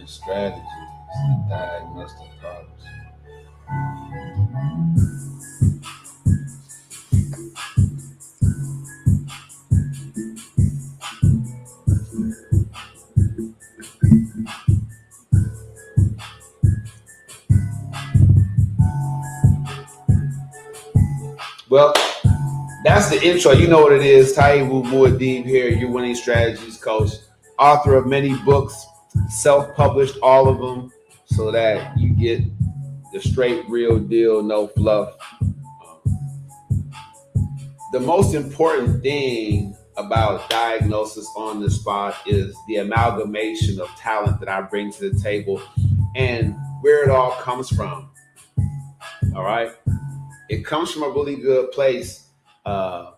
strategies and diagnostic problems. Well, that's the intro. You know what it is. Taibu Muad'Dib here, your winning strategies coach, author of many books, self-published all of them, so that you get the straight, real deal, no fluff. The most important thing about diagnosis on the spot is the amalgamation of talent that I bring to the table and where it all comes from. All right. It comes from a really good place. Uh,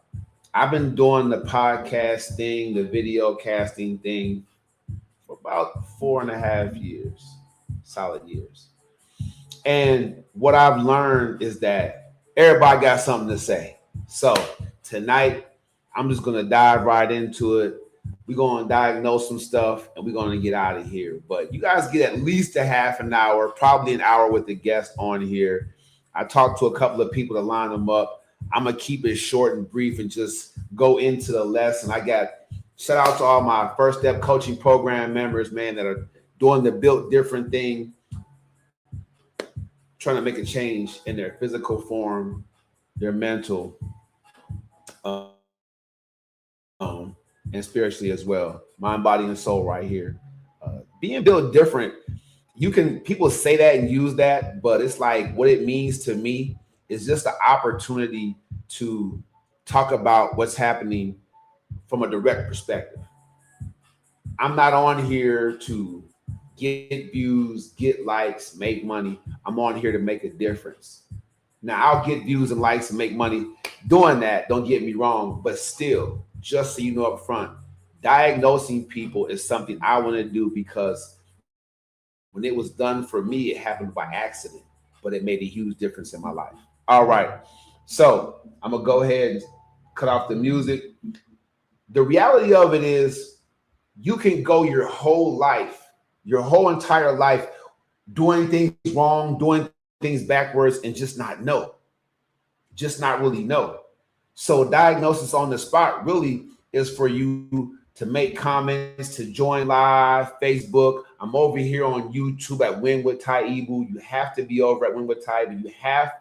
I've been doing the podcast thing, the video casting thing for about 4.5 years, solid years. And what I've learned is that everybody got something to say. So tonight, I'm just going to dive right into it. We're going to diagnose some stuff and we're going to get out of here. But you guys get at least a half an hour, probably an hour with the guest on here. I talked to a couple of people to line them up. I'm going to keep it short and brief and just go into the lesson. I got shout out to all my first step coaching program members, man, that are doing the built different thing, trying to make a change in their physical form, their mental, and spiritually as well. Mind, body, and soul right here. Being built different, people say that and use that, but it's like what it means to me is just the opportunity to talk about what's happening from a direct perspective. I'm not on here to get views, get likes, make money. I'm on here to make a difference. Now, I'll get views and likes and make money doing that. Don't get me wrong. But still, just so you know up front, diagnosing people is something I want to do because when it was done for me, it happened by accident, but it made a huge difference in my life. All right. So I'm going to go ahead and cut off the music. The reality of it is you can go your whole life, your whole entire life, doing things wrong, doing things backwards, and just not know, just not really know. So diagnosis on the spot really is for you to make comments, to join live, Facebook. I'm over here on YouTube at Win with Taibu. You have to be over at Win with Taibu. You have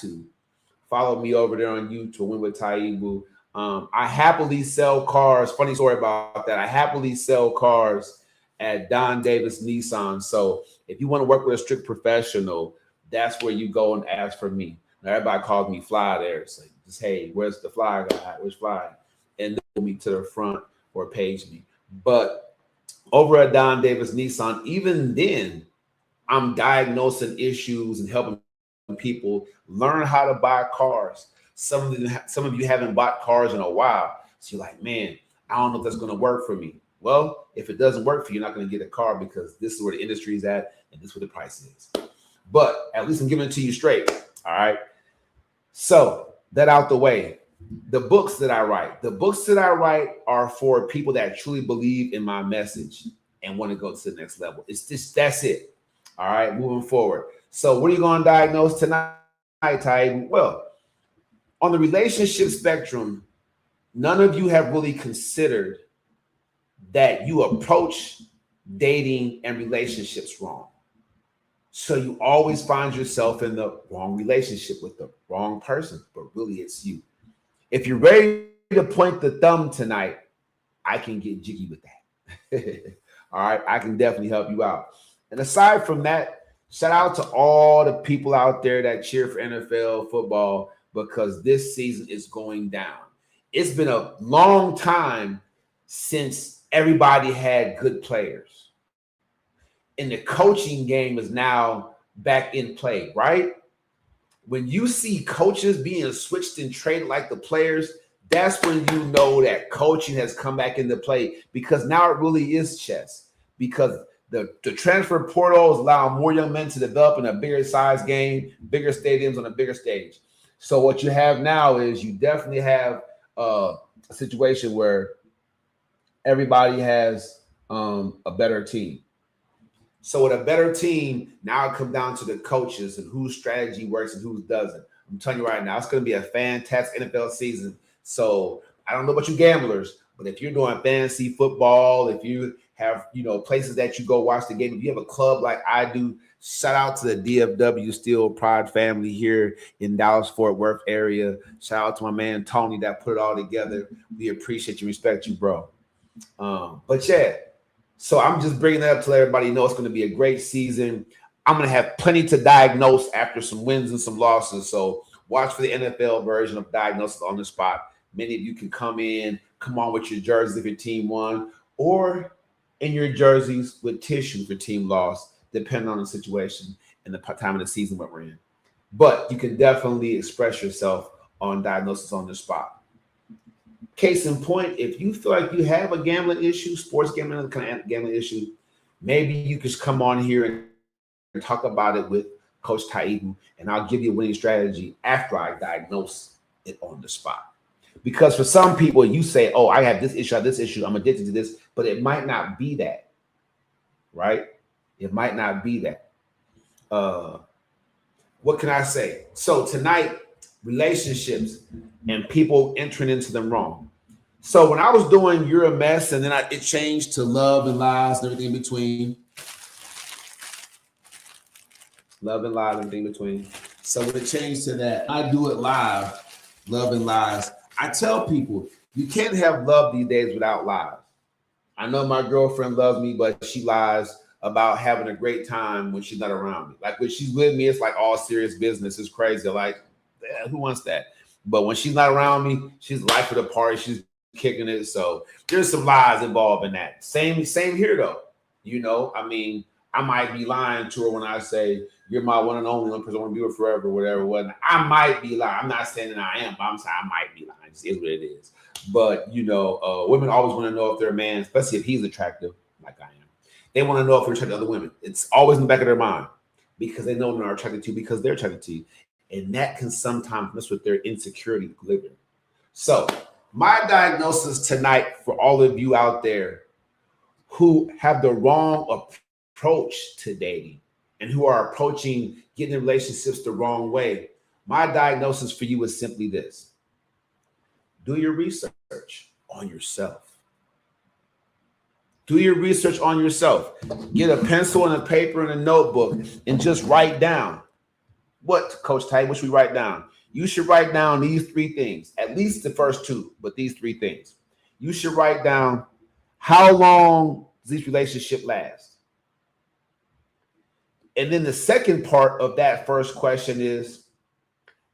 to follow me over there on YouTube, Win with Taibu. I happily sell cars. Funny story about that. I happily sell cars at Don Davis Nissan. So if you want to work with a strict professional, that's where you go and ask for me. Now, everybody calls me Fly there. So just, hey, where's the Fly guy? Where's Fly? And move me to the front or page me. But over at Don Davis Nissan, even then, I'm diagnosing issues and helping people learn how to buy cars. Some of you haven't bought cars in a while. So you're like, man, I don't know if that's going to work for me. Well, if it doesn't work for you, you're not going to get a car because this is where the industry is at and this is where the price is. But at least I'm giving it to you straight. All right. So that out the way. The books that I write are for people that truly believe in my message and want to go to the next level. It's just, that's it. All right. Moving forward. So what are you going to diagnose tonight, Ty? Well, on the relationship spectrum, none of you have really considered that you approach dating and relationships wrong. So you always find yourself in the wrong relationship with the wrong person, but really it's you. If you're ready to point the thumb tonight, I can get jiggy with that. All right, I can definitely help you out. And aside from that, shout out to all the people out there that cheer for NFL football because this season is going down. It's been a long time since everybody had good players. And the coaching game is now back in play, right? When you see coaches being switched and traded like the players, that's when you know that coaching has come back into play because now it really is chess because the transfer portals allow more young men to develop in a bigger size game, bigger stadiums on a bigger stage. So what you have now is you definitely have a situation where everybody has a better team. So with a better team, now it comes down to the coaches and whose strategy works and whose doesn't. I'm telling you right now, it's going to be a fantastic NFL season. So I don't know about you gamblers, but if you're doing fantasy football, if you have places that you go watch the game, if you have a club like I do, shout out to the DFW Steel Pride family here in Dallas Fort Worth area. Shout out to my man Tony that put it all together. We appreciate you, respect you, bro. But yeah. So I'm just bringing that up to let everybody know it's going to be a great season. I'm going to have plenty to diagnose after some wins and some losses. So watch for the NFL version of Diagnosis on the Spot. Many of you can come on with your jerseys if your team won, or in your jerseys with tissue for team loss, depending on the situation and the time of the season what we're in. But you can definitely express yourself on Diagnosis on the Spot. Case in point, if you feel like you have a gambling issue, sports gambling, kind of gambling issue, maybe you could come on here and talk about it with Coach Taibu, and I'll give you a winning strategy after I diagnose it on the spot. Because for some people, you say, oh, I have this issue, I'm addicted to this, but it might not be that, right? It might not be that. What can I say? So tonight, relationships and people entering into them wrong. So when I was doing You're a Mess, and then it changed to Love and Lies and everything in between. Love and Lies and everything in between. So when it changed to that, I do it live, Love and Lies. I tell people, you can't have love these days without lies. I know my girlfriend loves me, but she lies about having a great time when she's not around me. Like when she's with me, it's like all serious business. It's crazy. Like, who wants that? But when she's not around me, she's life of the party. She's kicking it. So there's some lies involved in that. Same here though. I mean, I might be lying to her when I say you're my one and only person I want to be with forever, whatever. What I might be lying. I'm not saying that I am, but I'm saying I might be lying. It just is what it is. But women always want to know if their man, especially if he's attractive, like I am. They want to know if they're attracted to other women. It's always in the back of their mind because they know they're attracted to you because they're attracted to you. And that can sometimes mess with their insecurity living. So my diagnosis tonight for all of you out there who have the wrong approach to dating and who are approaching getting in relationships the wrong way, my diagnosis for you is simply this. Do your research on yourself. Do your research on yourself. Get a pencil and a paper and a notebook and just write down. What, Coach Ty, what should we write down? You should write down these three things, at least the first two, but these three things. You should write down how long does this relationship last? And then the second part of that first question is,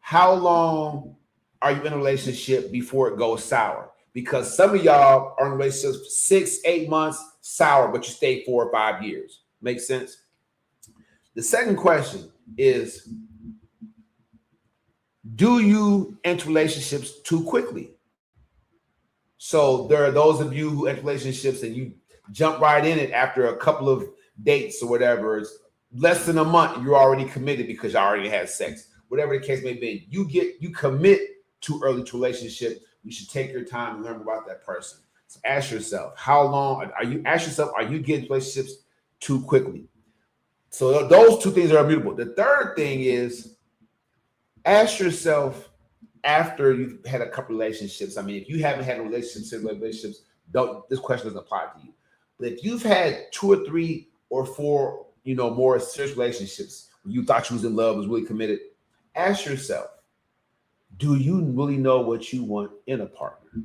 how long are you in a relationship before it goes sour? Because some of y'all are in relationships 6-8 months sour, but you stay 4 or 5 years. Make sense? The second question is, do you enter relationships too quickly? So there are those of you who enter relationships and you jump right in it after a couple of dates or whatever. It's less than a month, you're already committed because you already had sex. Whatever the case may be, you commit too early to a relationship. You should take your time and learn about that person. So ask yourself, how long are you getting relationships too quickly? So those two things are immutable. The third thing is, ask yourself after you've had a couple relationships. I mean, if you haven't had relationships, this question doesn't apply to you. But if you've had 2 or 3 or 4, more serious relationships where you thought you was in love, was really committed, ask yourself, do you really know what you want in a partner?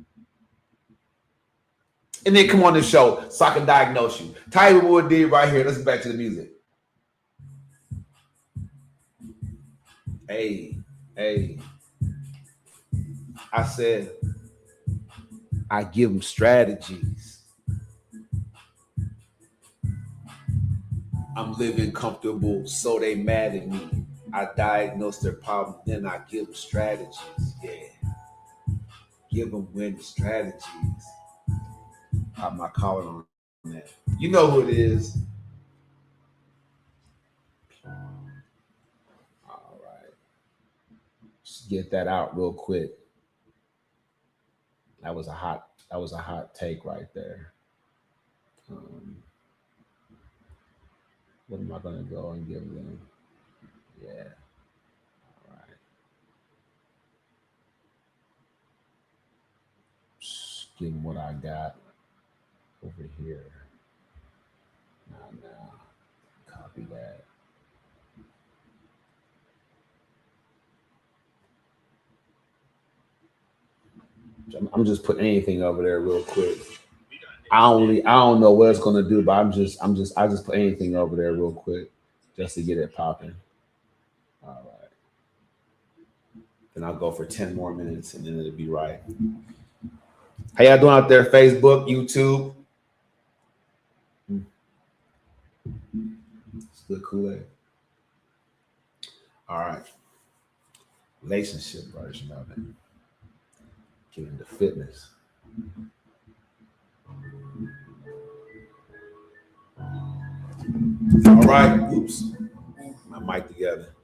And then come on the show so I can diagnose you. Tell you what we did right here. Let's get back to the music. Hey. I said, I give them strategies. I'm living comfortable, so they mad at me. I diagnose their problem, then I give them strategies. Yeah. Give them winning strategies. Pop my collar on that. You know who it is. All right. Just get that out real quick. That was a hot take right there. What am I going to go and give them? Yeah. All right. Just give them what I got over here. Now. Copy that. I'm just putting anything over there real quick. I don't know what it's gonna do, but I just put anything over there real quick just to get it popping. All right. Then I'll go for 10 more minutes and then it'll be right. How y'all doing out there? Facebook, YouTube? It's good Kool-Aid. All right. Relationship version of it. Get into fitness. All right. Oops. My mic together.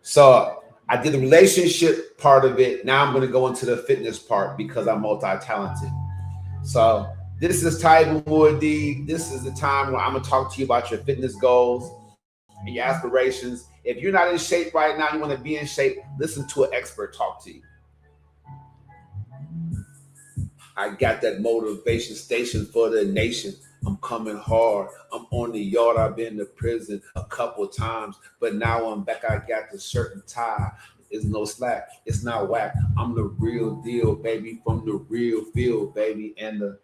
So I did the relationship part of it. Now I'm going to go into the fitness part because I'm multi-talented. So this is Taibu Muad'Dib. This is the time where I'm going to talk to you about your fitness goals and your aspirations. If you're not in shape right now, you want to be in shape, listen to an expert talk to you. I got that motivation station for the nation. I'm coming hard. I'm on the yard. I've been to prison a couple times, but now I'm back. I got the shirt and tie. It's no slack. It's not whack. I'm the real deal, baby, from the real field, baby. And the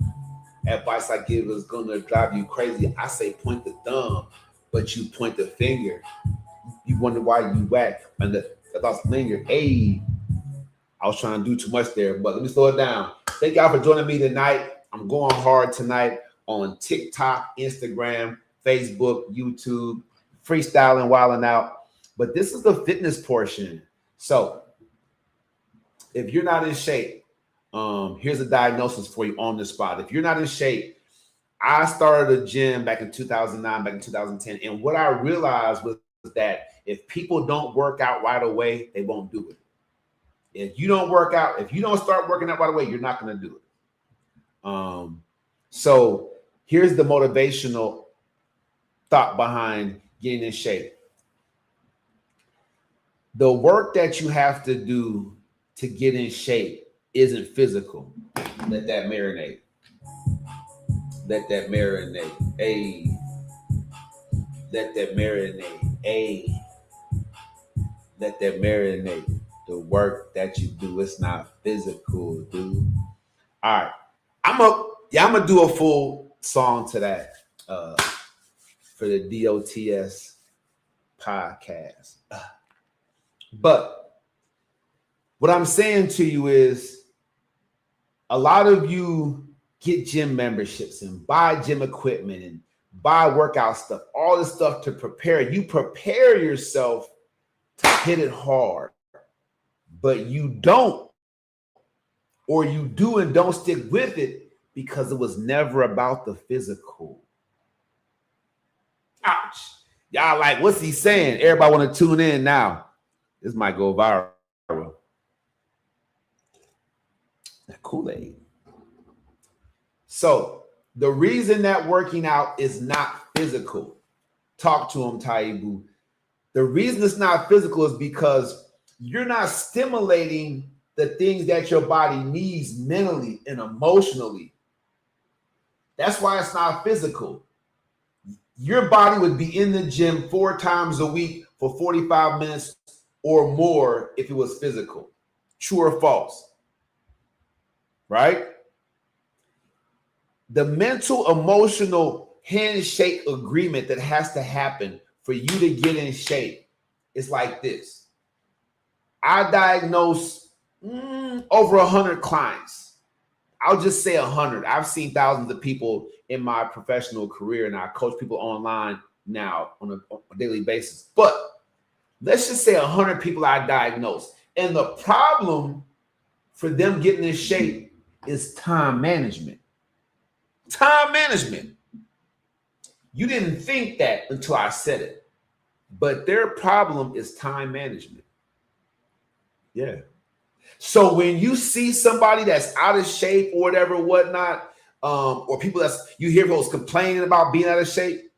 advice I give is gonna drive you crazy. I say point the thumb, but you point the finger. You wonder why you whack, and the thoughts linger. Hey, I was trying to do too much there, but let me slow it down. Thank y'all for joining me tonight. I'm going hard tonight on TikTok, Instagram, Facebook, YouTube, freestyling, wilding out. But this is the fitness portion. So if you're not in shape, here's a diagnosis for you on the spot. If you're not in shape, I started a gym back in 2009, back in 2010. And what I realized was that if people don't work out right away, they won't do it. If you don't work out, if you don't start working out right away, you're not going to do it. So here's the motivational thought behind getting in shape. The work that you have to do to get in shape isn't physical. Let that marinate. Let that marinate. Hey. Let that marinate. Hey. Let that marinate. The work that you do, it's not physical, dude. All right. I'm gonna do a full song to that for the D.O.T.S podcast. But what I'm saying to you is a lot of you get gym memberships and buy gym equipment and buy workout stuff, all this stuff to prepare. You prepare yourself to hit it hard, but you don't, or you do and don't stick with it because it was never about the physical. Ouch. Y'all like, what's he saying? Everybody want to tune in now. This might go viral. That Kool-Aid. So the reason that working out is not physical, talk to him, Taibu. The reason it's not physical is because you're not stimulating the things that your body needs mentally and emotionally. That's why it's not physical. Your body would be in the gym 4 times a week for 45 minutes or more if it was physical. True or false? Right? The mental, emotional handshake agreement that has to happen for you to get in shape is like this. I diagnose over 100 clients. I'll just say 100. I've seen thousands of people in my professional career, and I coach people online now on a daily basis. But let's just say 100 people I diagnose. And the problem for them getting in shape is time management. Time management. You didn't think that until I said it. But their problem is time management. Yeah. So when you see somebody that's out of shape or whatever, whatnot, or people you hear folks complaining about being out of shape,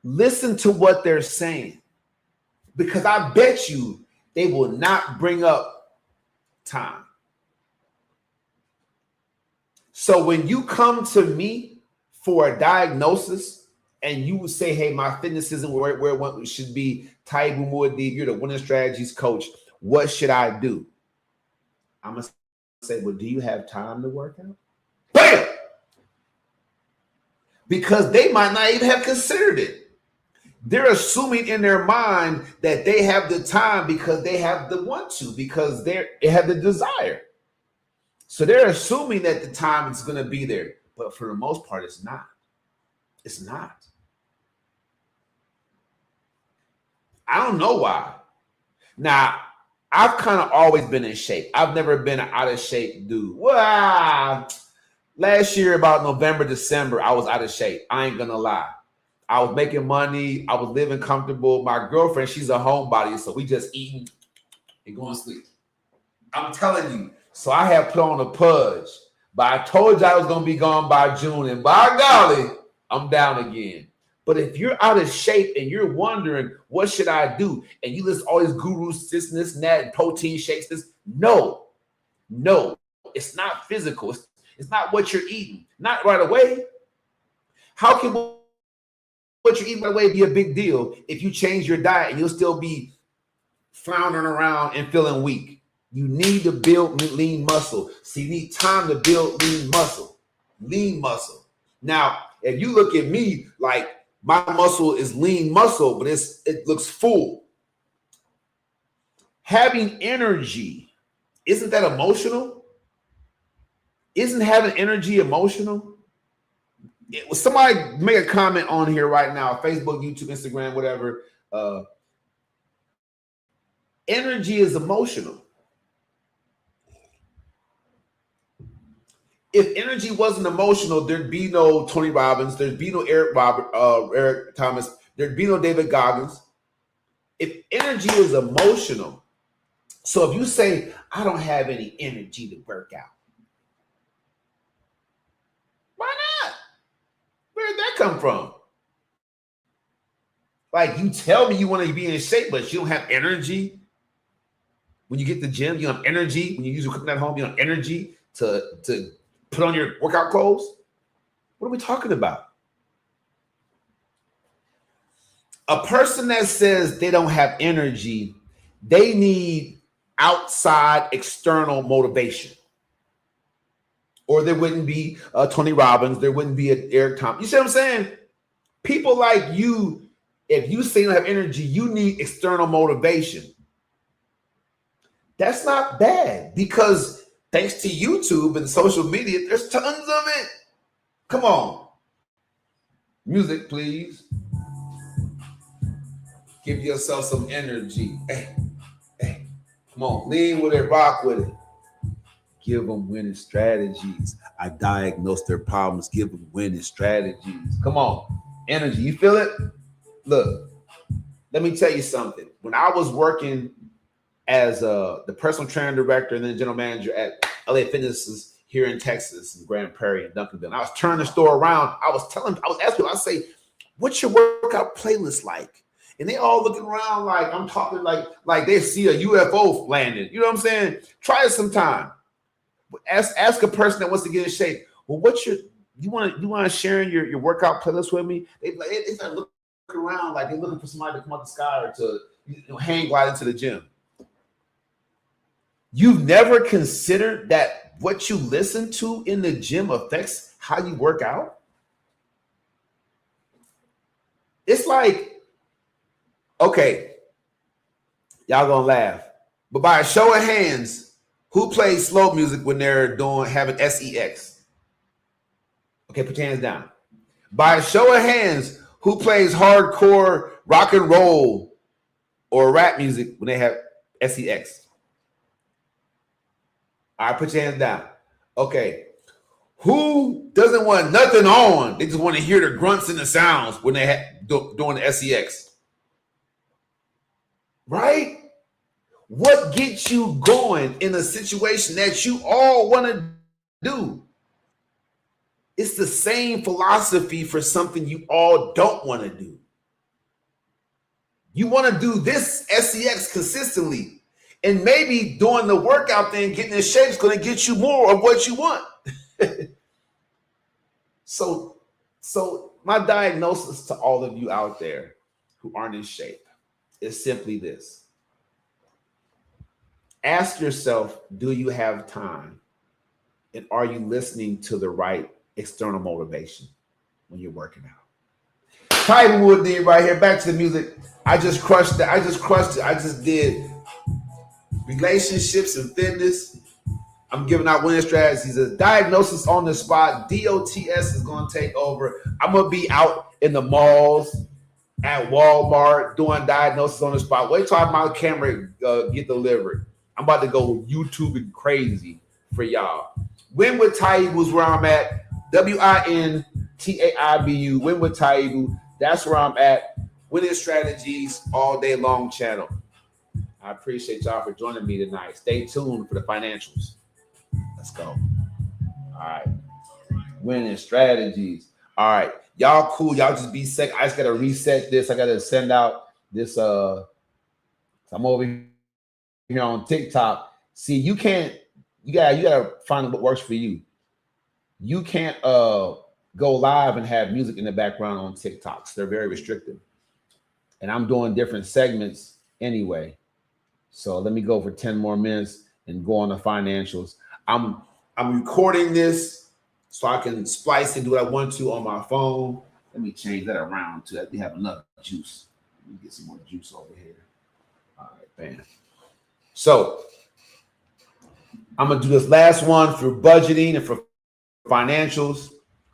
listen to what they're saying, because I bet you they will not bring up time. So when you come to me for a diagnosis and you would say, hey, my fitness isn't where it should be, Taibu Muad'Dib, you're the winning strategies coach, what should I do? I'm going to say, well, do you have time to work out? Bam! Because they might not even have considered it. They're assuming in their mind that they have the time because they have the want to, because they have the desire. So they're assuming that the time is going to be there. But for the most part, it's not. It's not. I don't know why. Now, I've kind of always been in shape. I've never been an out of shape dude. Wow. Last year, about November, December, I was out of shape. I ain't going to lie. I was making money. I was living comfortable. My girlfriend, she's a homebody, so we just eating and going to sleep. I'm telling you. So I have put on a pudge. But I told you I was going to be gone by June. And by golly, I'm down again. But if you're out of shape and you're wondering, what should I do? And you listen to all these gurus, this and that, and protein shakes, this. No. It's not physical. It's not what you're eating. Not right away. How can what you're eating right away be a big deal if you change your diet and you'll still be floundering around and feeling weak? You need to build lean muscle. So you need time to build lean muscle. Lean muscle. Now, if you look at me, like my muscle is lean muscle, but it looks full. Having energy, isn't that emotional? Isn't having energy emotional? Somebody make a comment on here right now, Facebook, YouTube, Instagram, whatever. Energy is emotional. If energy wasn't emotional, there'd be no Tony Robbins, there'd be no Eric Thomas, there'd be no David Goggins. If energy is emotional, so if you say, I don't have any energy to work out, why not? Where did that come from? Like, you tell me you want to be in shape, but you don't have energy. When you get to the gym, you don't have energy. When you use your equipment at home, you don't have energy to put on your workout clothes. What are we talking about? A person that says they don't have energy, they need outside external motivation. Or there wouldn't be Tony Robbins, there wouldn't be an Eric Thomas. You see what I'm saying? People like you, if you say you don't have energy, you need external motivation. That's not bad, because thanks to YouTube and social media, there's tons of it. Come on. Music, please. Give yourself some energy. Hey, come on. Lean with it, rock with it. Give them winning strategies. I diagnose their problems. Give them winning strategies. Come on. Energy. You feel it? Look, let me tell you something. When I was working as the personal trainer director and then general manager at LA Fitnesses here in Texas, in Grand Prairie and Duncanville, and I was turning the store around. I was asking people, I say, what's your workout playlist like? And they all looking around like I'm talking like they see a UFO landing. You know what I'm saying? Try it sometime. Ask a person that wants to get in shape. Well, you want to share your workout playlist with me? They start looking around like they're looking for somebody to come out the sky or to hang glide into the gym. You've never considered that what you listen to in the gym affects how you work out? It's like, okay, y'all gonna laugh, but by a show of hands, who plays slow music when they're having sex? Okay, put your hands down. By a show of hands, who plays hardcore rock and roll or rap music when they have sex? All right, put your hands down. Okay. Who doesn't want nothing on? They just want to hear the grunts and the sounds when they're doing the sex. Right? What gets you going in a situation that you all want to do? It's the same philosophy for something you all don't want to do. You want to do this SEX consistently. And maybe doing the workout thing, getting in shape is going to get you more of what you want. So my diagnosis to all of you out there who aren't in shape is simply this. Ask yourself, do you have time? And are you listening to the right external motivation when you're working out? Titan Wood did right here. Back to the music. I just crushed it. I just did relationships and fitness. I'm giving out winning strategies. A diagnosis on the spot. D.O.T.S is going to take over. I'm going to be out in the malls, at Walmart, doing diagnosis on the spot. Wait till my camera get delivered. I'm about to go YouTubing crazy for y'all. Win with Taibu is where I'm at. WINTAIBU. Win with Taibu. That's where I'm at. Winning strategies all day long channel. I appreciate y'all for joining me tonight. Stay tuned for the financials. Let's go. All right. Winning strategies. All right. Y'all cool. Y'all just be sick. I just got to reset this. I got to send out this. I'm over here on TikTok. See, you gotta find what works for you. You can't go live and have music in the background on TikToks. They're very restrictive. And I'm doing different segments anyway. So let me go for 10 more minutes and go on the financials. I'm recording this so I can splice and do what I want to on my phone. Let me change that around too. Let me have enough juice. Let me get some more juice over here. All right, bam. So I'm gonna do this last one for budgeting and for financials.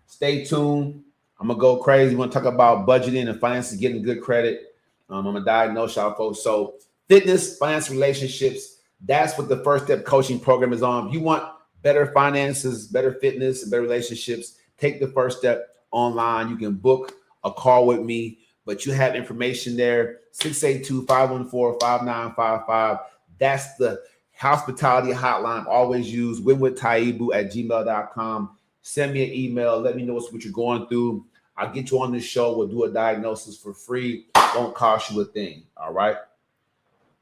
Stay tuned. I'm gonna go crazy. We're gonna talk about budgeting and finances, getting good credit. I'm gonna diagnose y'all folks. So fitness, finance, relationships. That's what the first step coaching program is on. If you want better finances, better fitness, and better relationships, take the first step online. You can book a call with me, but you have information there. 682-514-5955. That's the hospitality hotline. Always use winwithtaibu@gmail.com. Send me an email. Let me know what you're going through. I'll get you on this show. We'll do a diagnosis for free. Won't cost you a thing. All right.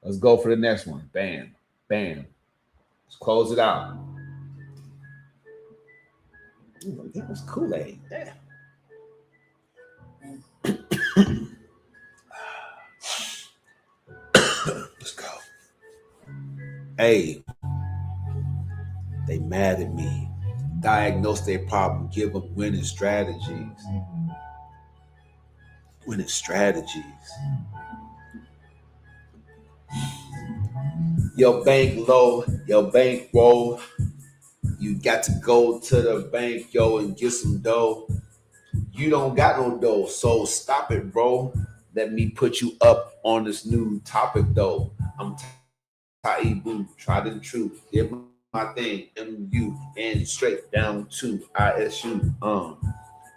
Let's go for the next one. Bam. Bam. Let's close it out. Ooh, that was Kool-Aid. Damn. Let's go. Hey, they mad at me. Diagnose their problem. Give them winning strategies. Winning strategies. Your bank low, your bank roll. You got to go to the bank, yo, and get some dough. You don't got no dough, so stop it, bro. Let me put you up on this new topic, though. I'm Taibu, tried and true. Did my thing, MU, and straight down to ISU.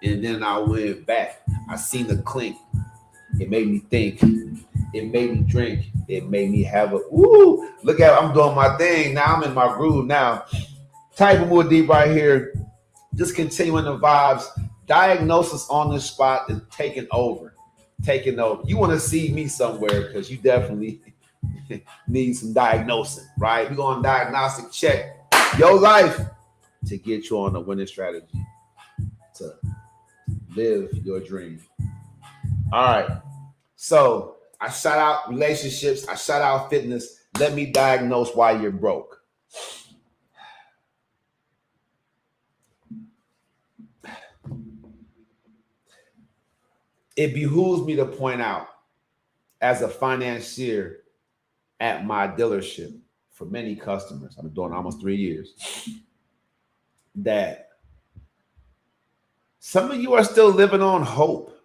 And then I went back. I seen the clink. It made me think. It made me drink. It made me have a woo. Look at I'm doing my thing now. I'm in my groove now. Type of more deep right here. Just continuing the vibes. Diagnosis on the spot is taking over. Taking over. You want to see me somewhere because you definitely need some diagnosing, right? We're going diagnostic check your life to get you on a winning strategy to live your dream. All right. So I shout out relationships. I shout out fitness. Let me diagnose why you're broke. It behooves me to point out, as a financier at my dealership for many customers, I've been doing almost 3 years, that some of you are still living on hope.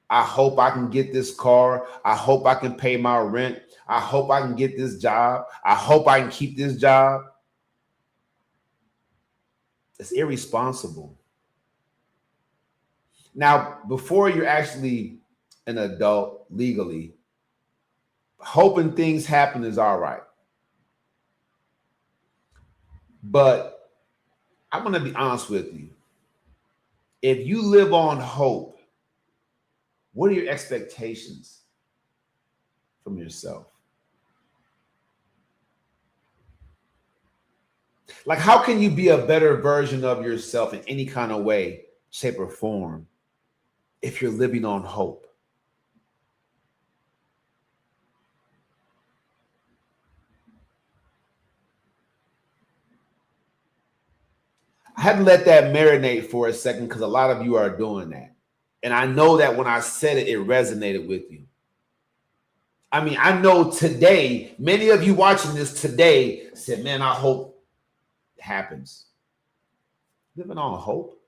I hope I can get this car. I hope I can pay my rent. I hope I can get this job. I hope I can keep this job. It's irresponsible. Now, before you're actually an adult legally, hoping things happen is all right. But I'm going to be honest with you. If you live on hope, what are your expectations from yourself? Like, how can you be a better version of yourself in any kind of way, shape, or form if you're living on hope? I had to let that marinate for a second because a lot of you are doing that. And I know that when I said it, it resonated with you. I mean, I know today, many of you watching this today said, man, I hope it happens. Living on hope.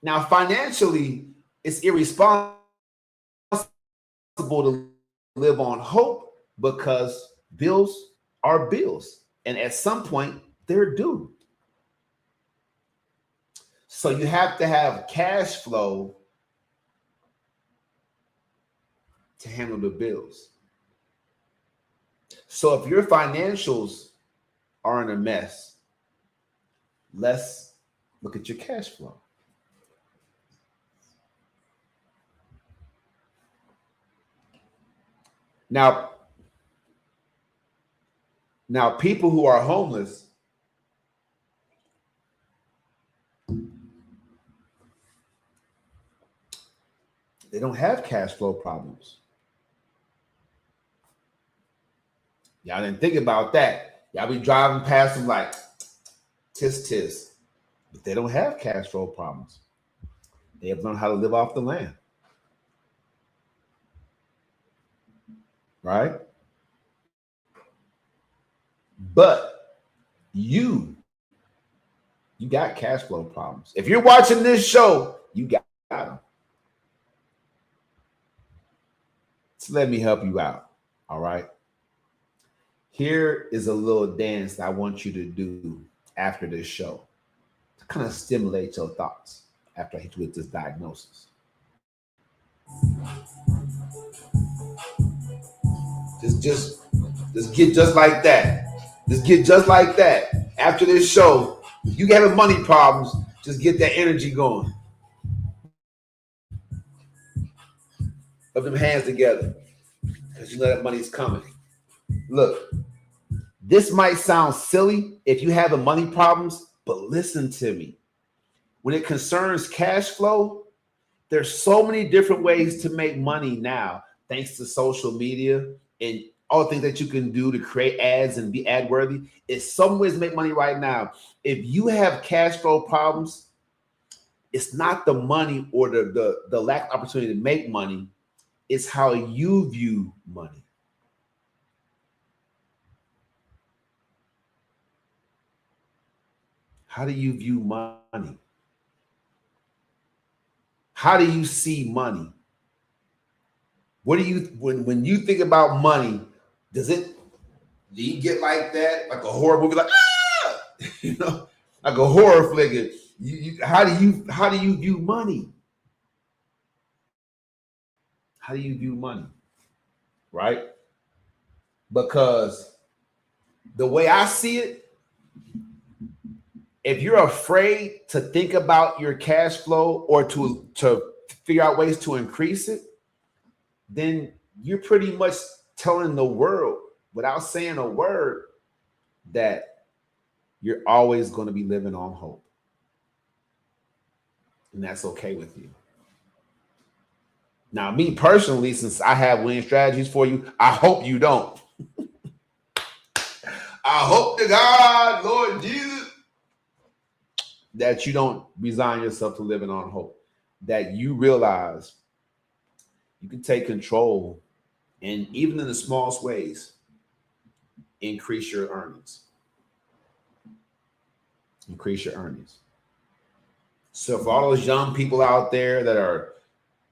Now, financially, it's irresponsible to live on hope because bills are bills. And at some point, they're due. So you have to have cash flow to handle the bills. So if your financials are in a mess, let's look at your cash flow. Now, people who are homeless, they don't have cash flow problems. Y'all didn't think about that. Y'all be driving past them like, tisk tisk. But they don't have cash flow problems. They have learned how to live off the land. Right? But you got cash flow problems. If you're watching this show, you got them. So let me help you out. All right. Here is a little dance that I want you to do after this show to kind of stimulate your thoughts after I hit you with this diagnosis. Just get just like that. Just get just like that. After this show, you having money problems, just get that energy going. Put them hands together. Because you know that money's coming. Look, this might sound silly if you have the money problems, but listen to me. When it concerns cash flow, there's so many different ways to make money now, thanks to social media and all the things that you can do to create ads and be ad worthy. It's some ways to make money right now. If you have cash flow problems, it's not the money or the lack of opportunity to make money. It's how you view money. How do you view money? How do you see money? What do you when you think about money, do you get like that? Like a horror movie, like ah! You know, like a horror flick. How do you view money? How do you view money? Right? Because the way I see it, if you're afraid to think about your cash flow or to figure out ways to increase it, then you're pretty much telling the world without saying a word that you're always going to be living on hope. And that's okay with you. Now, me personally, since I have winning strategies for you, I hope you don't. I hope to God, Lord Jesus, that you don't resign yourself to living on hope, that you realize you can take control and even in the smallest ways, increase your earnings. Increase your earnings. So for all those young people out there that are,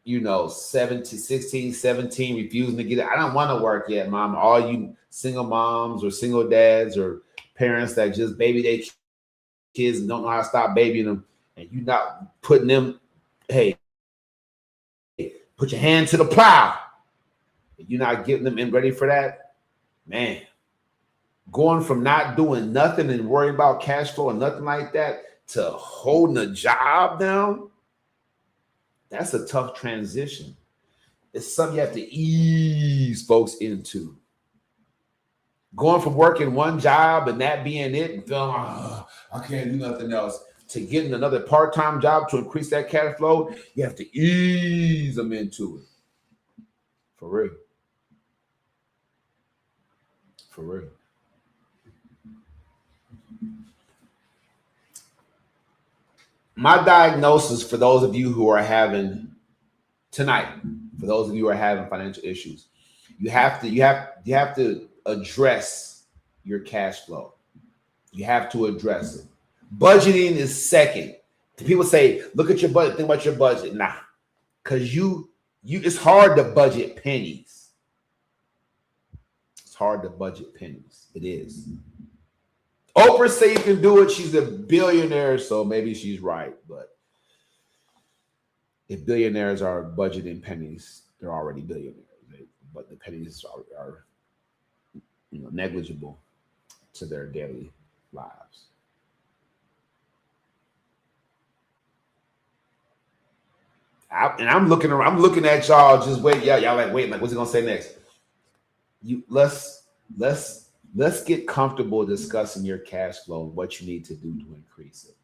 16, 17, refusing to get it, I don't want to work yet, mom. All you single moms or single dads or parents that just baby their kids and don't know how to stop babying them, and you not putting them, hey, put your hand to the plow. You're not getting them in ready for that, man. Going from not doing nothing and worrying about cash flow and nothing like that to holding a job down, that's a tough transition. It's something you have to ease folks into. Going from working one job and that being it and feeling, oh, I can't do nothing else, to getting another part-time job to increase that cash flow, you have to ease them into it. For real. For real. My diagnosis for those of you who are having tonight, for those of you who are having financial issues, you have to address your cash flow. You have to address it. Budgeting is second. People say, look at your budget, think about your budget. Nah, because you it's hard to budget pennies. It's hard to budget pennies. It is. Oprah say you can do it. She's a billionaire, so maybe she's right. But if billionaires are budgeting pennies, they're already billionaires. But the pennies are negligible to their daily lives. I'm looking around. I'm looking at y'all. Just wait. Y'all like wait. Like what's he gonna say next? Let's get comfortable discussing your cash flow and what you need to do to increase it.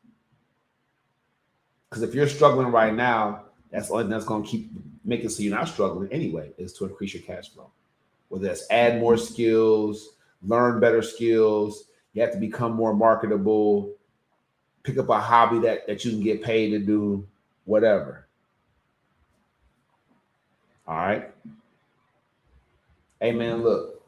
Because if you're struggling right now, that's going to keep making so you're not struggling anyway, is to increase your cash flow. Whether that's add more skills, learn better skills, you have to become more marketable, pick up a hobby that you can get paid to do, whatever. All right. Hey, man, look.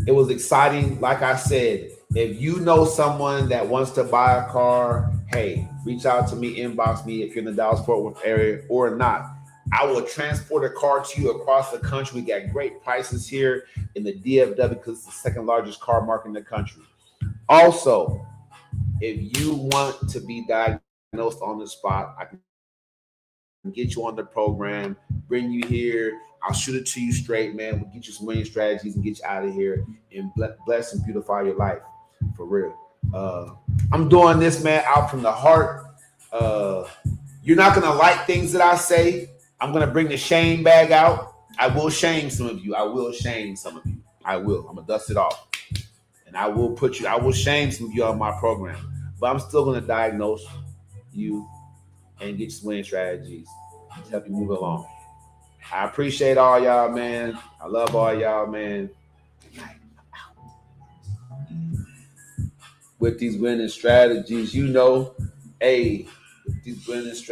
It was exciting. Like I said, if you know someone that wants to buy a car, hey, reach out to me, inbox me if you're in the Dallas-Fort Worth area or not. I will transport a car to you across the country. We got great prices here in the DFW because it's the second largest car market in the country. Also, if you want to be diagnosed on the spot, I can get you on the program, bring you here. I'll shoot it to you straight, man. We'll get you some winning strategies and get you out of here and bless and beautify your life for real. I'm doing this, man, out from the heart. You're not going to like things that I say. I'm going to bring the shame bag out. I will shame some of you. I will shame some of you. I will. I'm going to dust it off. And I will shame some of you on my program. But I'm still going to diagnose you and get you some winning strategies to help you move along. I appreciate all y'all, man. I love all y'all, man. With these winning strategies, hey, with these winning strategies.